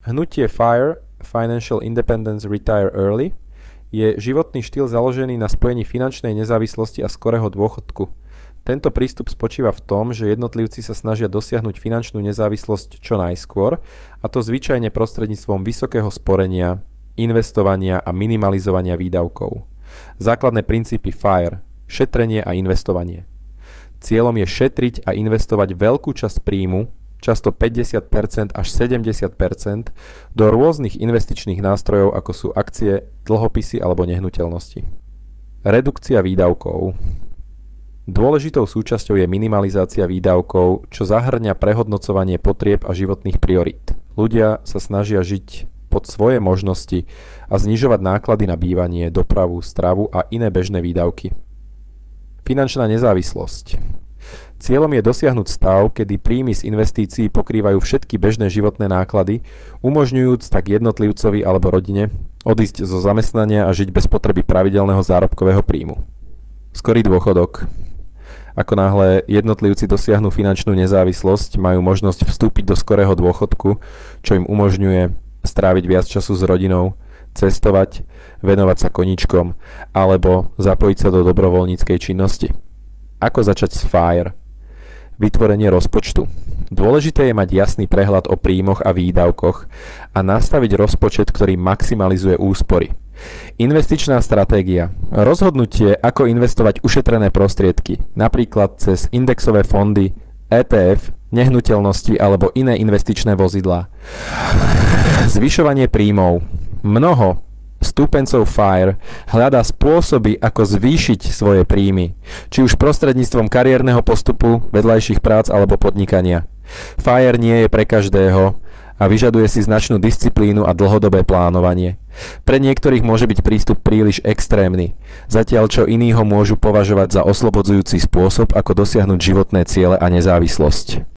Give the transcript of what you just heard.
Hnutie FIRE, Financial Independence Retire Early, je životný štýl založený na spojení finančnej nezávislosti a skorého dôchodku. Tento prístup spočíva v tom, že jednotlivci sa snažia dosiahnuť finančnú nezávislosť čo najskôr, a to zvyčajne prostredníctvom vysokého sporenia, investovania a minimalizovania výdavkov. Základné princípy FIRE, šetrenie a investovanie. Cieľom je šetriť a investovať veľkú časť príjmu, často 50% až 70%, do rôznych investičných nástrojov, ako sú akcie, dlhopisy alebo nehnuteľnosti. Redukcia výdavkov. Dôležitou súčasťou je minimalizácia výdavkov, čo zahŕňa prehodnocovanie potrieb a životných priorít. Ľudia sa snažia žiť pod svoje možnosti a znižovať náklady na bývanie, dopravu, stravu a iné bežné výdavky. Finančná nezávislosť. Cieľom je dosiahnuť stav, kedy príjmy z investícií pokrývajú všetky bežné životné náklady, umožňujúc tak jednotlivcovi alebo rodine odísť zo zamestnania a žiť bez potreby pravidelného zárobkového príjmu. Skorý dôchodok. Ako náhle jednotlivci dosiahnu finančnú nezávislosť, majú možnosť vstúpiť do skorého dôchodku, čo im umožňuje stráviť viac času s rodinou, cestovať, venovať sa koníčkom alebo zapojiť sa do dobrovoľníckej činnosti. Ako začať s FIRE? Vytvorenie rozpočtu. Dôležité je mať jasný prehľad o príjmoch a výdavkoch a nastaviť rozpočet, ktorý maximalizuje úspory. Investičná stratégia. Rozhodnutie, ako investovať ušetrené prostriedky, napríklad cez indexové fondy, ETF, nehnuteľnosti alebo iné investičné vozidlá. Zvyšovanie príjmov. Mnoho stúpencov FIRE hľadá spôsoby, ako zvýšiť svoje príjmy, či už prostredníctvom kariérneho postupu, vedľajších prác alebo podnikania. FIRE nie je pre každého a vyžaduje si značnú disciplínu a dlhodobé plánovanie. Pre niektorých môže byť prístup príliš extrémny, zatiaľ čo iní ho môžu považovať za oslobodzujúci spôsob, ako dosiahnuť životné ciele a nezávislosť.